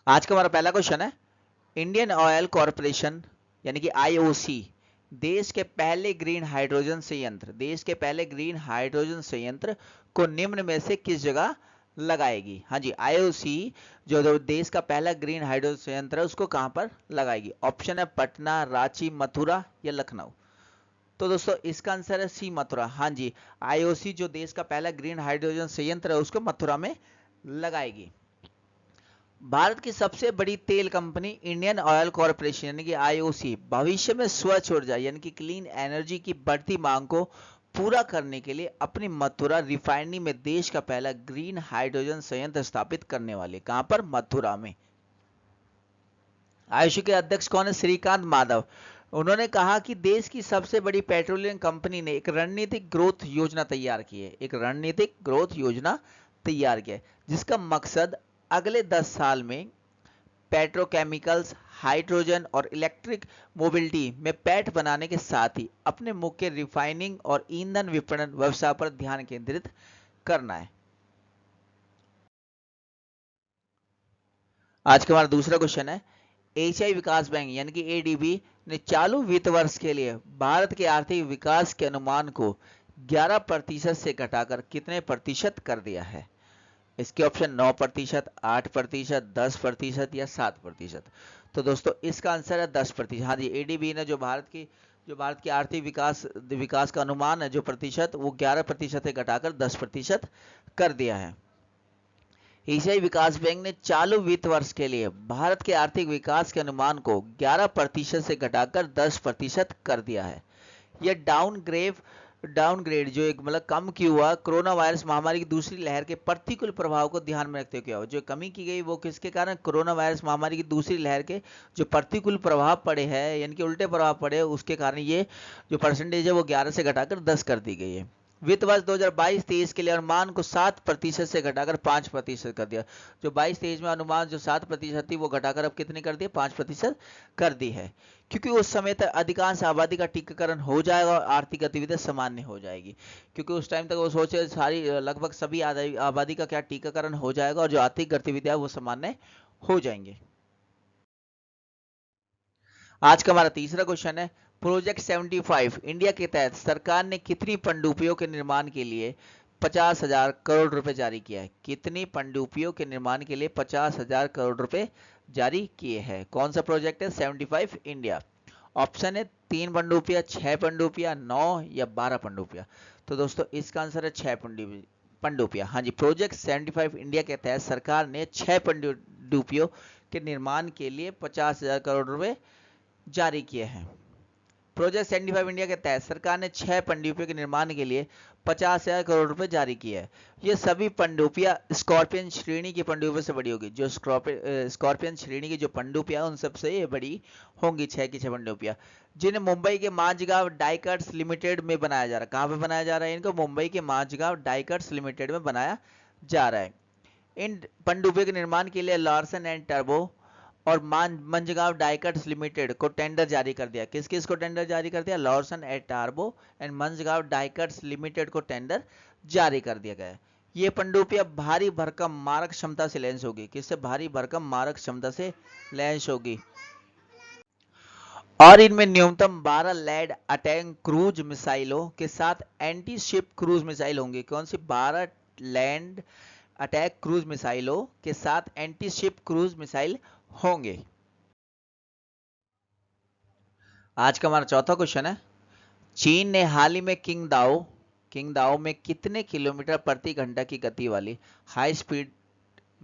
आज का हमारा पहला क्वेश्चन है, इंडियन ऑयल कॉरपोरेशन यानी कि आईओसी देश के पहले ग्रीन हाइड्रोजन संयंत्र को निम्न में से किस जगह लगाएगी? हाँ जी, आईओसी जो देश का पहला ग्रीन हाइड्रोजन संयंत्र है उसको कहां पर लगाएगी? ऑप्शन है पटना, रांची, मथुरा या लखनऊ। तो दोस्तों इसका आंसर है सी, मथुरा। हाँ जी, आईओसी जो देश का पहला ग्रीन हाइड्रोजन संयंत्र है उसको मथुरा में लगाएगी। भारत की सबसे बड़ी तेल कंपनी इंडियन ऑयल कॉरपोरेशन यानी कि आईओसी भविष्य में स्वच्छ ऊर्जा यानी कि क्लीन एनर्जी की बढ़ती मांग को पूरा करने के लिए अपनी मथुरा रिफाइनरी में देश का पहला ग्रीन हाइड्रोजन संयंत्र स्थापित करने वाली। कहां पर? मथुरा में। आईओसी के अध्यक्ष कौन है? श्रीकांत माधव। उन्होंने कहा कि देश की सबसे बड़ी पेट्रोलियम कंपनी ने एक रणनीतिक ग्रोथ योजना तैयार की है, एक रणनीतिक ग्रोथ योजना तैयार किया है जिसका मकसद अगले 10 साल में पेट्रोकेमिकल्स, हाइड्रोजन और इलेक्ट्रिक मोबिलिटी में पैठ बनाने के साथ ही अपने मुख्य रिफाइनिंग और ईंधन विपणन व्यवसाय पर ध्यान केंद्रित करना है। आज का हमारा दूसरा क्वेश्चन है, एशियाई विकास बैंक यानी कि एडीबी ने चालू वित्त वर्ष के लिए भारत के आर्थिक विकास के अनुमान को 11% से घटाकर कितने प्रतिशत कर दिया है? इसके ऑप्शन 9%, 8%, 10% या 7%। तो दोस्तों इसका आंसर है 10%। हाँ जी, एडीबी ने जो भारत की आर्थिक विकास का अनुमान है जो प्रतिशत, वो 11% से घटाकर 10% कर दिया है। एशियाई विकास बैंक ने चालू वित्त वर्ष के लिए भारत के आर्थिक विकास के अनुमान को 11% से घटाकर 10% कर दिया है। यह डाउनग्रेड जो एक मतलब कम क्यों हुआ? कोरोना वायरस महामारी की दूसरी लहर के प्रतिकूल प्रभाव को ध्यान में रखते हुए किया हुआ। जो कमी की गई वो किसके कारण? कोरोना वायरस महामारी की दूसरी लहर के जो प्रतिकूल प्रभाव पड़े हैं यानी कि उल्टे प्रभाव पड़े, उसके कारण ये जो परसेंटेज है वो 11 से घटाकर 10 कर दी गई है। वित्त वर्ष 2022-23 के लिए अनुमान को 7% से घटाकर 5% कर दिया। जो 22-23 में अनुमान जो 7% थी वो घटाकर अब कितनी कर दी? 5% कर दी है, क्योंकि उस समय तक अधिकांश आबादी का टीकाकरण हो जाएगा और आर्थिक गतिविधियां सामान्य हो जाएगी। क्योंकि उस टाइम तक वो सोचे सारी लगभग सभी आबादी का क्या टीकाकरण हो जाएगा और जो आर्थिक गतिविधियां वो सामान्य हो जाएंगे। आज का हमारा तीसरा क्वेश्चन है, प्रोजेक्ट 75 इंडिया के तहत सरकार ने कितनी पनडुब्बियों के निर्माण के लिए 50,000 करोड़ रुपए जारी किया है? कितनी पनडुब्बियों के निर्माण के लिए 50,000 करोड़ रुपए जारी किए हैं? कौन सा प्रोजेक्ट है 75 इंडिया? ऑप्शन है 3 पनडुब्बियां, 6 पनडुब्बियां, 9 या 12 पनडुब्बियां। तो दोस्तों इसका आंसर है 6 पनडुब्बियां। हाँ जी, प्रोजेक्ट 75 इंडिया के तहत सरकार ने 6 पनडुब्बियों के निर्माण के लिए 50,000 करोड़ रुपए जारी किए हैं। प्रोजेक्ट 75 इंडिया के तहत सरकार ने 6 पनडुब्बियों के निर्माण के लिए 50,000 करोड़ रुपए जारी किए हैं। ये सभी पनडुब्बियां स्कॉर्पियन श्रेणी की पनडुब्बियों से बड़ी होगी। जो स्कॉर्पियन श्रेणी की जो पनडुब्बियां उन सबसे ये बड़ी होंगी, 6 की 6 पनडुब्बियां, जिन्हें मुंबई के माझगांव डाइकर्स लिमिटेड में बनाया जा रहा है। कहां पे बनाया जा रहा है इनको? मुंबई के माझगांव डाइकर्स लिमिटेड में बनाया जा रहा है। इन पनडुब्बियों के निर्माण के लिए लार्सन एंड टर्बो और मंझगांव डाइकर्स लिमिटेड को टेंडर जारी कर दिया। किस किस को टेंडर जारी कर दिया? लॉर्सन एंड टार्बो एंड मंझगांव डाइकर्स लिमिटेड को टेंडर जारी कर दिया गया है। ये पनडुब्बियां भारी भरकम मारक क्षमता से लैंस होगी। किससे? भारी भरकम मारक क्षमता से लैंस होगी और इनमें न्यूनतम 12 लैंड अटैक क्रूज मिसाइलों के साथ एंटी शिप क्रूज मिसाइल होंगे। कौन सी? 12 लैंड अटैक क्रूज मिसाइलों के साथ एंटी शिप क्रूज मिसाइल होंगे। आज का हमारा चौथा क्वेश्चन है, चीन ने हाल ही में किंगदाओ में कितने किलोमीटर प्रति घंटा की गति वाली हाई स्पीड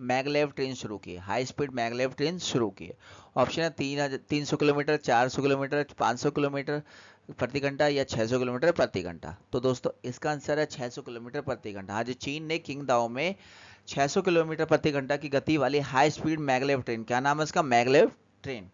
मैगलेव ट्रेन शुरू की है? हाई स्पीड मैगलेव ट्रेन शुरू की है। ऑप्शन है 300 किलोमीटर, 400 किलोमीटर, 500 किलोमीटर प्रति घंटा या 600 किलोमीटर प्रति घंटा। तो दोस्तों इसका आंसर है 600 किलोमीटर प्रति घंटा। आज चीन ने किंगदाओ में 600 किलोमीटर प्रति घंटा की गति वाली हाई स्पीड मैगलेव ट्रेन, क्या नाम है इसका? मैगलेव ट्रेन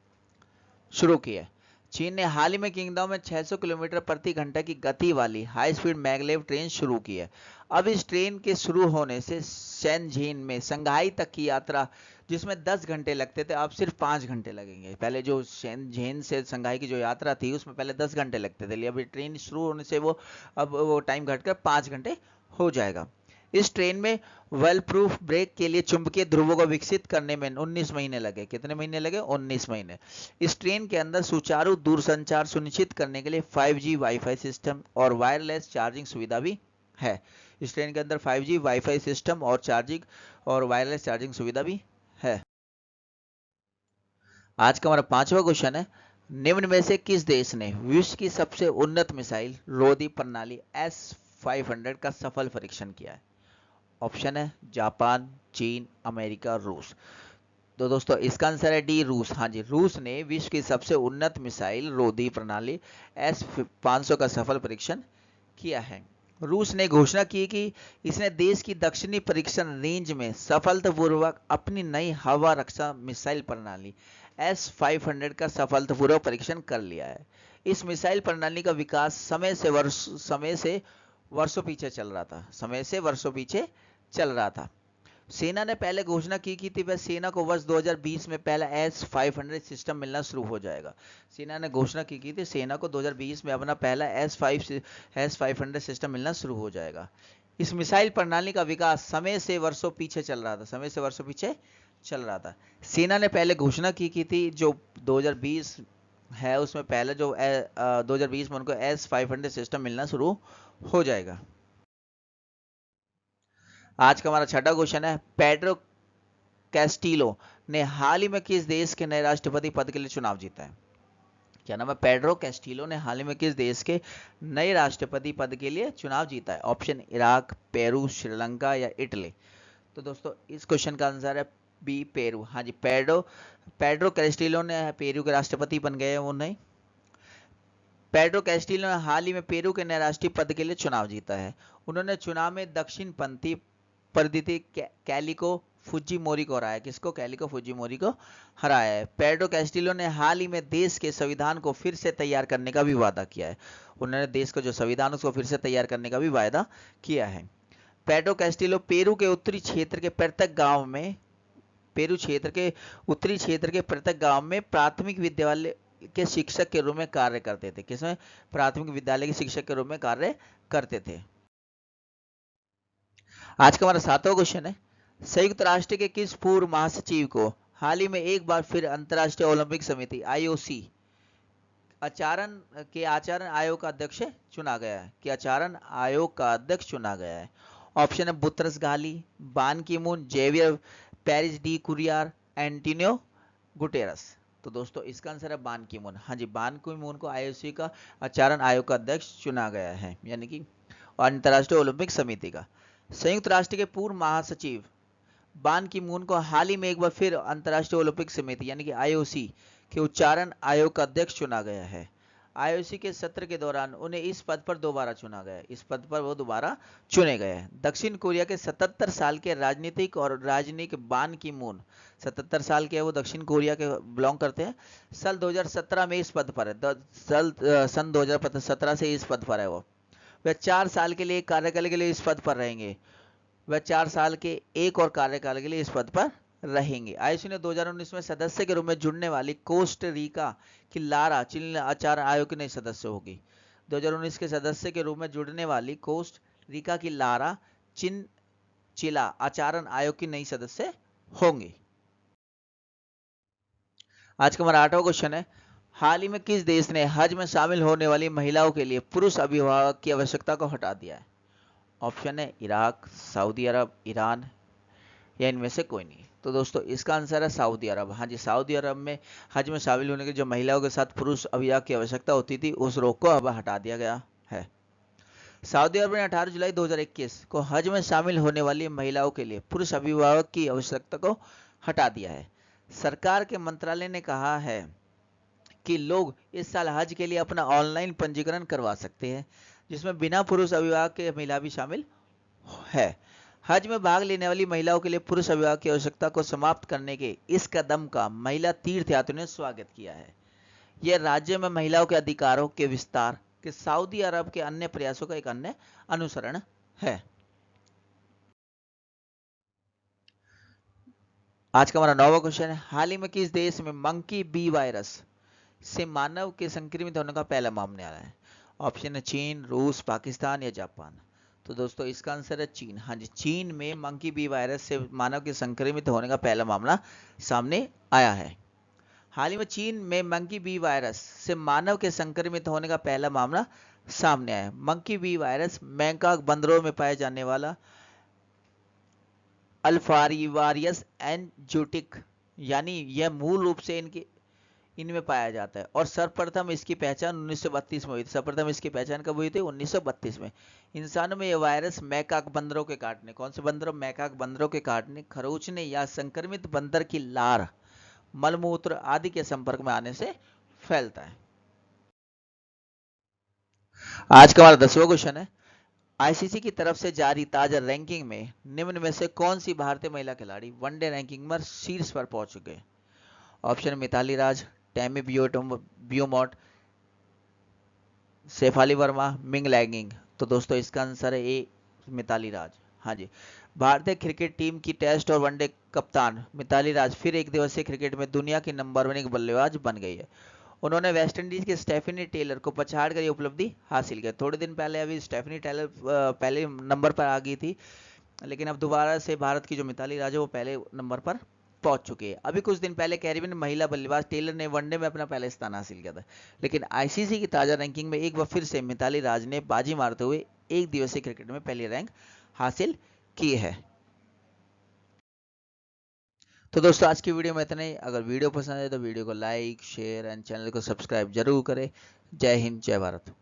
शुरू की है। चीन ने हाल ही में किंगडम में 600 किलोमीटर प्रति घंटा की गति वाली हाई स्पीड मैगलेव ट्रेन शुरू की है। अब इस ट्रेन के शुरू होने से शेनझेन में संघाई तक की यात्रा, जिसमें 10 घंटे लगते थे, अब सिर्फ 5 घंटे लगेंगे। पहले जो शेनझेन से संघाई की जो यात्रा थी उसमें पहले 10 घंटे लगते थे, अब ट्रेन शुरू होने से वो टाइम घटकर 5 घंटे हो जाएगा। इस ट्रेन में वेल प्रूफ ब्रेक के लिए चुंबकीय ध्रुवों को विकसित करने में 19 महीने लगे। कितने महीने लगे? 19 महीने। इस ट्रेन के अंदर सुचारू दूरसंचार सुनिश्चित करने के लिए 5G वाईफाई सिस्टम और वायरलेस चार्जिंग सुविधा भी है। इस ट्रेन के अंदर 5G वाईफाई सिस्टम और वायरलेस चार्जिंग सुविधा भी है। आज का हमारा 5वां क्वेश्चन है, निम्न में से किस देश ने विश्व की सबसे उन्नत मिसाइल रोधी प्रणाली S-500 का सफल परीक्षण किया है? ऑप्शन है जापान, चीन, अमेरिका, रूस। तो दोस्तों इसका आंसर है डी, रूस। हाँ जी, रूस ने विश्व की सबसे उन्नत मिसाइल रोधी प्रणाली S-500 का सफल परीक्षण किया है। रूस ने घोषणा की कि इसने देश की दक्षिणी परीक्षण रेंज में सफलतापूर्वक अपनी नई हवा रक्षा मिसाइल प्रणाली S-500 का सफलतापूर्वक परीक्षण कर लिया है। इस मिसाइल प्रणाली का विकास समय से वर्षों पीछे चल रहा था। सेना ने पहले घोषणा की थी वह सेना को वर्ष 2020 में पहला S-500 सिस्टम मिलना शुरू हो जाएगा। सेना ने घोषणा की थी सेना को 2020 में अपना पहला S-500 सिस्टम मिलना शुरू हो जाएगा। इस मिसाइल प्रणाली का विकास समय से वर्षों पीछे चल रहा था। सेना ने पहले घोषणा की थी जो 2020 है उसमें पहले जो 2020 में उनको S-500 सिस्टम मिलना शुरू हो जाएगा। आज का हमारा 6वां क्वेश्चन है, पेड्रो कैस्टिलो ने हाल ही में किस देश के नए राष्ट्रपति पद के लिए चुनाव जीता है? क्या नाम है? पेड्रो कैस्टिलो ने हाल ही में किस देश के नए राष्ट्रपति पद के लिए चुनाव जीता है? ऑप्शन इराक, पेरू, श्रीलंका या इटली। तो दोस्तों इस क्वेश्चन का आंसर है बी, पेरू। हाँ जी, पेड्रो कैस्टिलो ने पेरू के राष्ट्रपति बन गए हैं। वो नहीं, पेड्रो कैस्टिलो ने हाल ही में पेरू के नए राष्ट्रीय पद के लिए चुनाव जीता है। उन्होंने चुनाव में दक्षिणपंथी प्रदिति कैलिको फुजिमोरी को हराया। किसको? कैलिको फुजिमोरी को हराया है। पेड्रो कैस्टिलो ने हाल ही में देश के संविधान को फिर से तैयार करने का भी वादा किया है। उन्होंने देश का जो संविधान उसको फिर से तैयार करने का भी वादा किया है। पेड्रो कैस्टिलो पेरू के उत्तरी क्षेत्र के प्रत्येक गांव में प्राथमिक विद्यालय के शिक्षक के रूप में कार्य करते थे। किसमें? प्राथमिक विद्यालय के शिक्षक के रूप में कार्य करते थे। आज का हमारा 7वां क्वेश्चन है, संयुक्त राष्ट्र के किस पूर्व महासचिव को हाल ही में एक बार फिर अंतर्राष्ट्रीय ओलंपिक समिति IOC आचरण आयोग का अध्यक्ष चुना गया है? ऑप्शन है Boutros Ghali, Ban Ki Moon, Javier Perez de Cuellar, Antonio Guterres. तो दोस्तों इसका आंसर है बान की मून। हाँ जी, बान की मून को IOC का आचरण आयोग का अध्यक्ष चुना गया है, यानी कि अंतर्राष्ट्रीय ओलंपिक समिति का। संयुक्त राष्ट्र के पूर्व महासचिव बान की मून को हाल ही में एक बार फिर अंतर्राष्ट्रीय ओलंपिक समिति यानी कि IOC के उच्चारण आयोग का अध्यक्ष चुना गया है। IOC के सत्र के दौरान उन्हें इस पद पर दोबारा चुना गया। इस पद पर वो दोबारा चुने गए हैं। दक्षिण कोरिया के 77 साल के राजनीतिक बान की मून 77 साल के वो दक्षिण कोरिया के बिलोंग करते हैं। साल 2017 में इस पद पर है। सन 2017 से इस पद पर है। वह 4 साल के लिए कार्यकाल के लिए इस पद पर रहेंगे। वह 4 साल के एक और कार्यकाल के लिए इस पद पर रहेंगे। IOC ने 2019 में सदस्य के रूप में जुड़ने वाली कोस्टरिका की लारा चिला आचरण आयोग की नई सदस्य होगी। 2019 के सदस्य के रूप में जुड़ने वाली कोस्टरिका की लारा चिला आचरण आयोग की नई सदस्य होंगी। आज का हमारा 8वां क्वेश्चन है, हाल ही में किस देश ने हज में शामिल होने वाली महिलाओं के लिए पुरुष अभिभावक की आवश्यकता को हटा दिया है? ऑप्शन है इराक, सऊदी अरब, ईरान या इनमें से कोई नहीं। तो दोस्तों इसका आंसर है सऊदी अरब। हाँ जी, सऊदी अरब में हज में शामिल होने के जो महिलाओं के साथ पुरुष अभिभावक की आवश्यकता होती थी उस रोक को अब हटा दिया गया है। सऊदी अरब ने 18 जुलाई 2021 को हज में शामिल होने वाली महिलाओं के लिए पुरुष अभिभावक की आवश्यकता को हटा दिया है। सरकार के मंत्रालय ने कहा है कि लोग इस साल हज के लिए अपना ऑनलाइन पंजीकरण करवा सकते हैं, जिसमें बिना पुरुष अभिभावक के महिला भी शामिल है। हज में भाग लेने वाली महिलाओं के लिए पुरुष अभिभावक की आवश्यकता को समाप्त करने के इस कदम का महिला तीर्थयात्रियों ने स्वागत किया है। यह राज्य में महिलाओं के अधिकारों के विस्तार के सऊदी अरब के अन्य प्रयासों का एक अन्य अनुसरण है। आज का हमारा 9वां क्वेश्चन है, हाल ही में किस देश में मंकी बी वायरस से मानव के संक्रमित होने का पहला मामला आया है? ऑप्शन है चीन, रूस, पाकिस्तान या जापान। तो दोस्तों इसका आंसर है चीन। हाँ जी, चीन में मंकी बी वायरस से मानव के संक्रमित होने का पहला मामला सामने आया है। हाल ही में चीन में मंकी बी वायरस से मानव के संक्रमित होने का पहला मामला सामने आया है। मंकी बी वायरस मैकाक बंदरों में पाए जाने वाला अल्फारिवारियस एनजूटिक, यानी यह मूल रूप से इनमें पाया जाता है और सर्वप्रथम इसकी पहचान 1932 में हुई थी। सर्वप्रथम इसकी पहचान कब हुई थी? 1932 में। इंसानों में यह वायरस मैकाक बंदरों के काटने, कौन से बंदरों? मैकाक बंदरों के काटने, खरोंचने या संक्रमित बंदर की लार, मलमूत्र आदि के संपर्क में आने से फैलता है। आज का हमारा 10वां क्वेश्चन है, आईसीसी की तरफ से जारी ताजा रैंकिंग में निम्न में से कौन सी भारतीय महिला खिलाड़ी वनडे रैंकिंग में शीर्ष पर पहुंच चुके हैं? Option: Mithali Raj, Tammy Beaumont, Shafali Verma, Meg Lanning. तो दोस्तों इसका आंसर है ए, मिताली राज। हाँ जी, भारतीय क्रिकेट टीम की टेस्ट और वनडे कप्तान मिताली राज फिर एक दिवसीय क्रिकेट में दुनिया की नंबर 1 बल्लेबाज बन गई है। उन्होंने वेस्टइंडीज के स्टेफनी टेलर को पछाड़ कर ये उपलब्धि हासिल की। थोड़े दिन पहले अभी स्टेफनी टेलर पहले नंबर पर आ गई थी, लेकिन अब दोबारा से भारत की जो मिताली राज है वो पहले नंबर पर पहुंच चुकी है। अभी कुछ दिन पहले कैरिबियन महिला बल्लेबाज टेलर ने वनडे में अपना पहला स्थान हासिल किया था, लेकिन आईसीसी की ताजा रैंकिंग में एक बार फिर से मिताली राज ने बाजी मारते हुए एक दिवसीय क्रिकेट में पहली रैंक हासिल की है। तो दोस्तों आज की वीडियो में इतना ही। अगर वीडियो पसंद आए तो वीडियो को लाइक, शेयर एंड चैनल को सब्सक्राइब जरूर करें। जय हिंद, जय भारत।